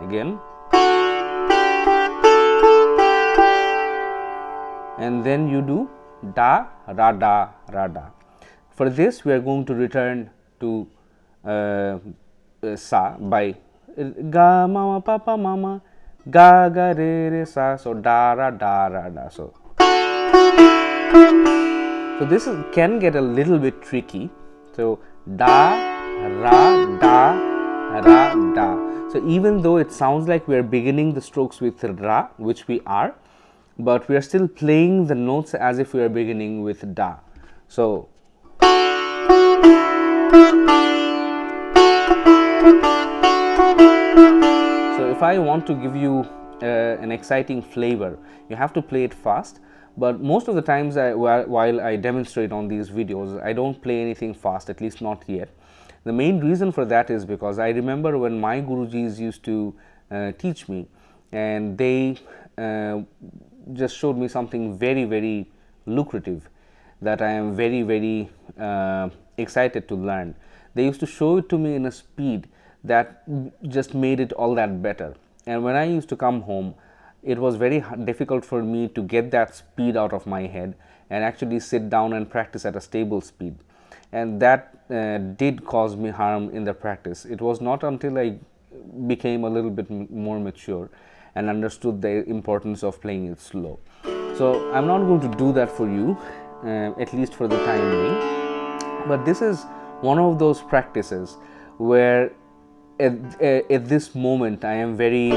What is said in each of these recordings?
again, and then you do da, ra, da, ra, da. For this, we are going to return to sa by ga, mama, papa, mama, ga, ga, re, re, sa. So da, ra, da. So this can get a little bit tricky. So da, ra, da, ra, da. So even though it sounds like we are beginning the strokes with ra, which we are, but we are still playing the notes as if we are beginning with da. So if I want to give you an exciting flavor, you have to play it fast. But most of the times while I demonstrate on these videos, I don't play anything fast, at least not yet. The main reason for that is because I remember when my Gurujis used to teach me, and they just showed me something very, very lucrative that I am very, very excited to learn. They used to show it to me in a speed that just made it all that better. And when I used to come home, it was very difficult for me to get that speed out of my head and actually sit down and practice at a stable speed. And that did cause me harm in the practice. It was not until I became a little bit more mature and understood the importance of playing it slow. So I'm not going to do that for you, at least for the time being. But this is one of those practices where at this moment I am very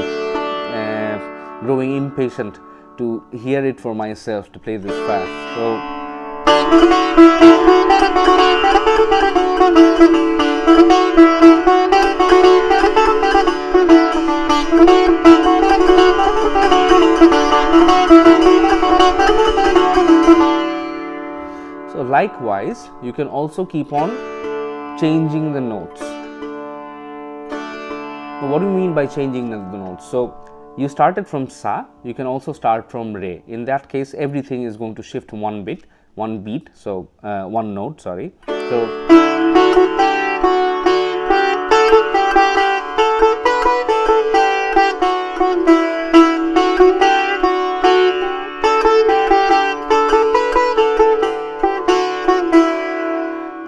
growing impatient to hear it for myself, to play this fast. So likewise, you can also keep on changing the notes. Now, what do you mean by changing the notes? So you started from sa, you can also start from re. In that case, everything is going to shift one beat, so one note, sorry. So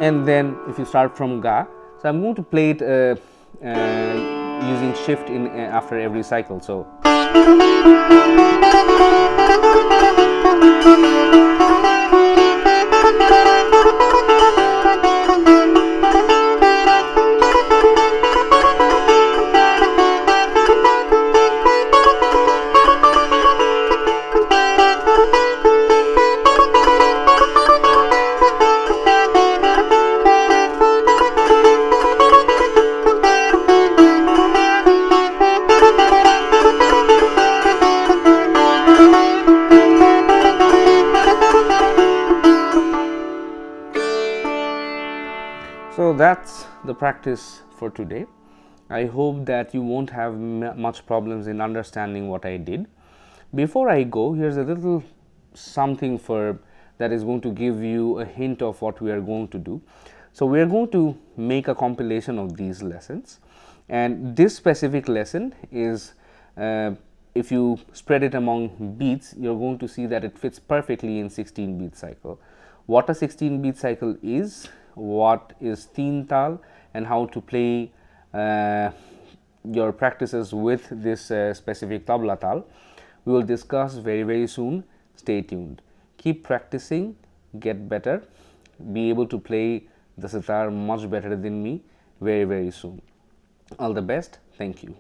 and then if you start from ga, so I'm going to play it using shift in after every cycle. So that's the practice for today. I hope that you won't have much problems in understanding what I did. Before I go, here's a little something that is going to give you a hint of what we are going to do. So we are going to make a compilation of these lessons, and this specific lesson is if you spread it among beats, you're going to see that it fits perfectly in 16 beat cycle. What a 16 beat cycle is, what is teen tal, and how to play your practices with this specific tabla tal, we will discuss very, very soon. Stay tuned. Keep practicing, get better, be able to play the sitar much better than me very, very soon. All the best. Thank you.